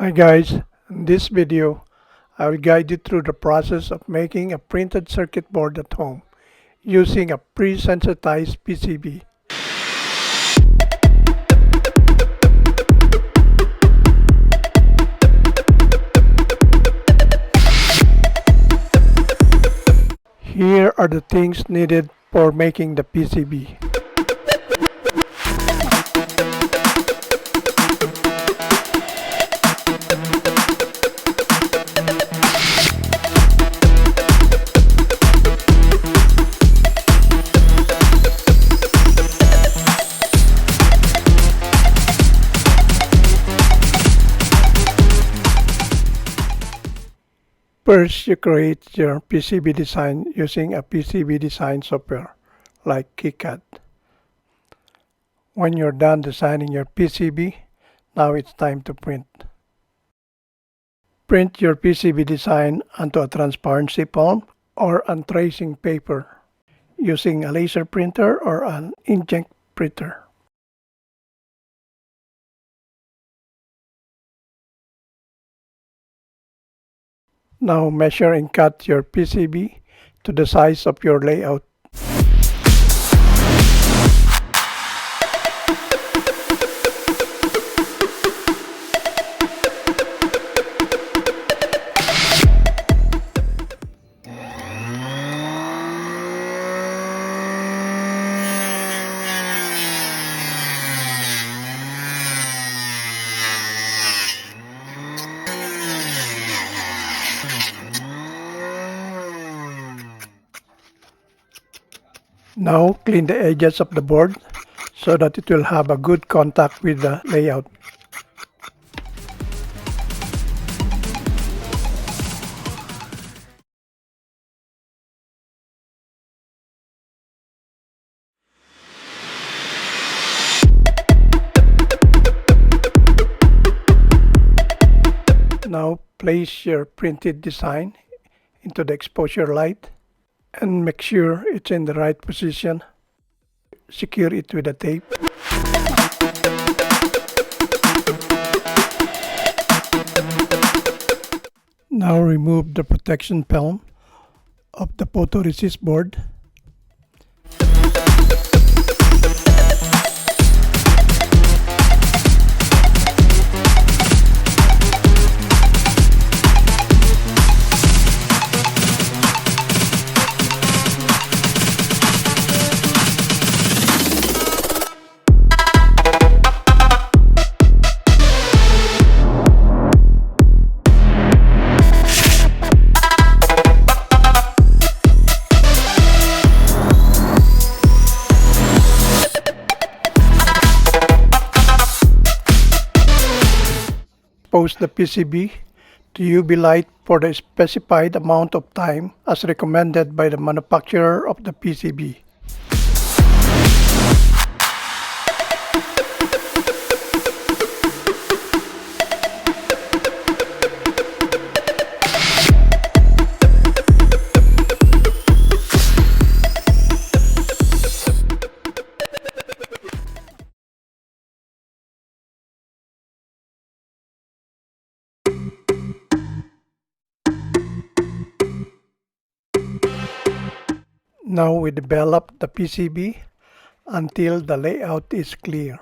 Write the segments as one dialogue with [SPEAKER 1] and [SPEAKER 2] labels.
[SPEAKER 1] Hi guys, in this video I will guide you through the process of making a printed circuit board at home using a pre-sensitized PCB. Here are the things needed for making the PCB. First, you create your PCB design using a PCB design software like Clad. When you're done designing your PCB, now it's time to print. Print your PCB design onto a transparency film or on tracing paper using a laser printer or an inkjet printer. Now measure and cut your PCB to the size of your layout. Now clean the edges of the board so that it will have a good contact with the layout. Now place your printed design into the exposure light and make sure it's in the right position. Secure it with a tape. Now remove the protection film of the photoresist board. Expose the PCB to UV light for the specified amount of time as recommended by the manufacturer of the PCB. Now we develop the PCB until the layout is clear.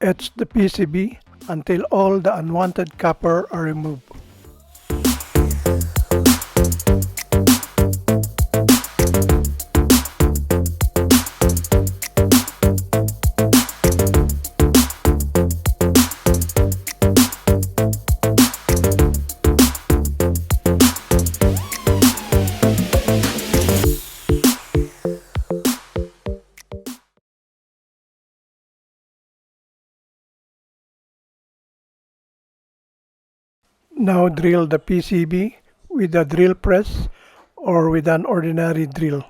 [SPEAKER 1] Etch the PCB until all the unwanted copper are removed. Now drill the PCB with a drill press or with an ordinary drill.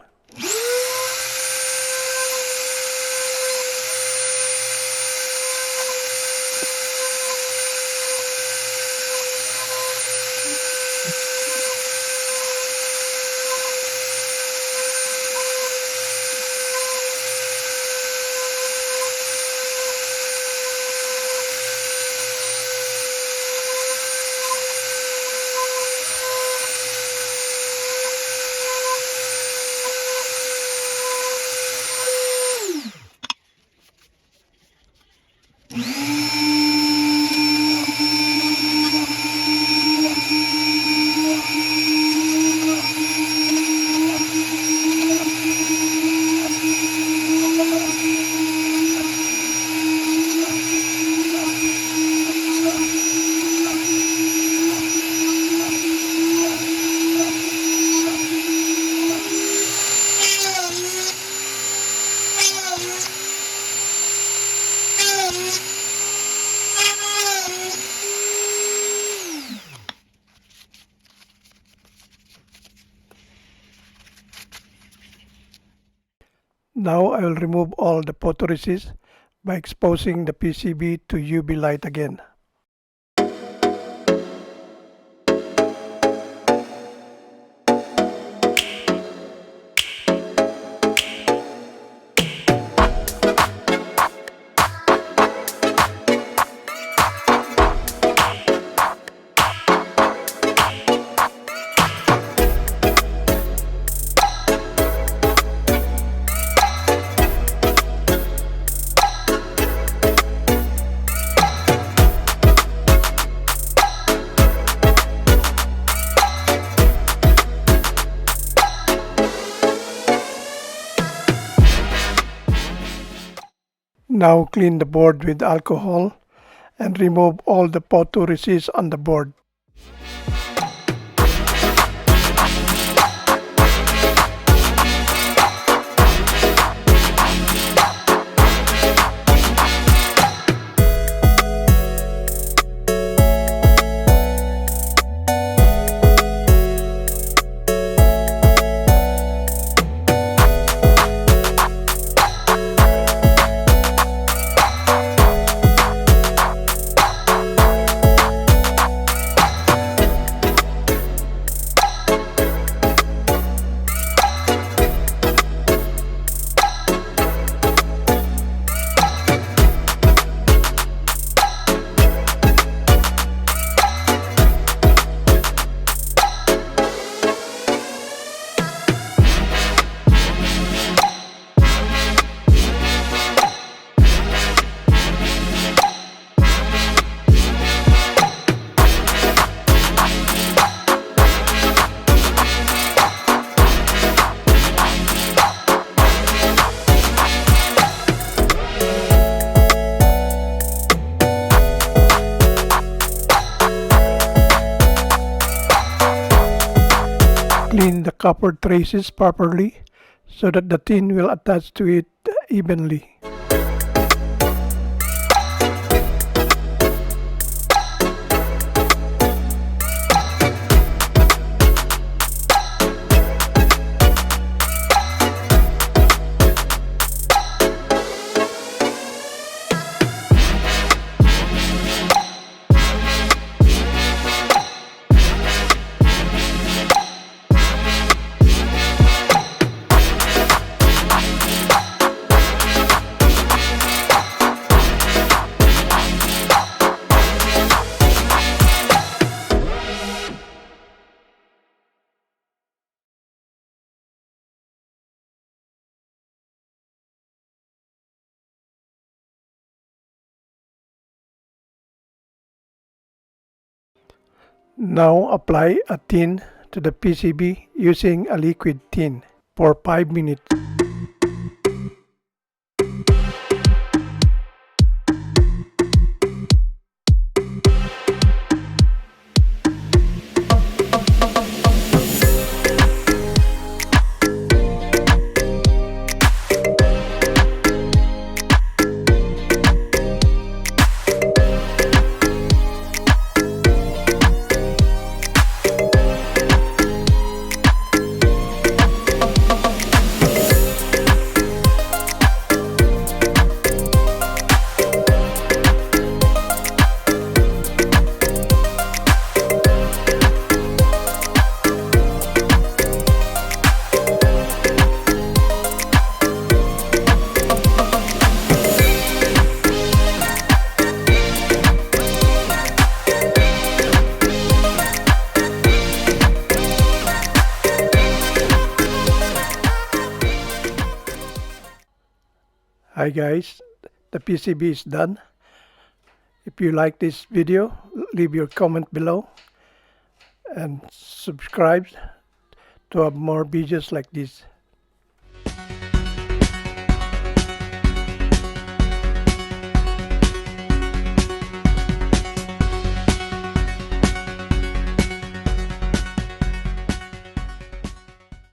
[SPEAKER 1] Now I will remove all the photoresist by exposing the PCB to UV light again. Now clean the board with alcohol and remove all the photoresist on the board. Clean the copper traces properly so that the tin will attach to it evenly. Now apply a tin to the PCB using a liquid tin for 5 minutes. Hi guys, the PCB is done. If you like this video, leave your comment below and subscribe to have more videos like this.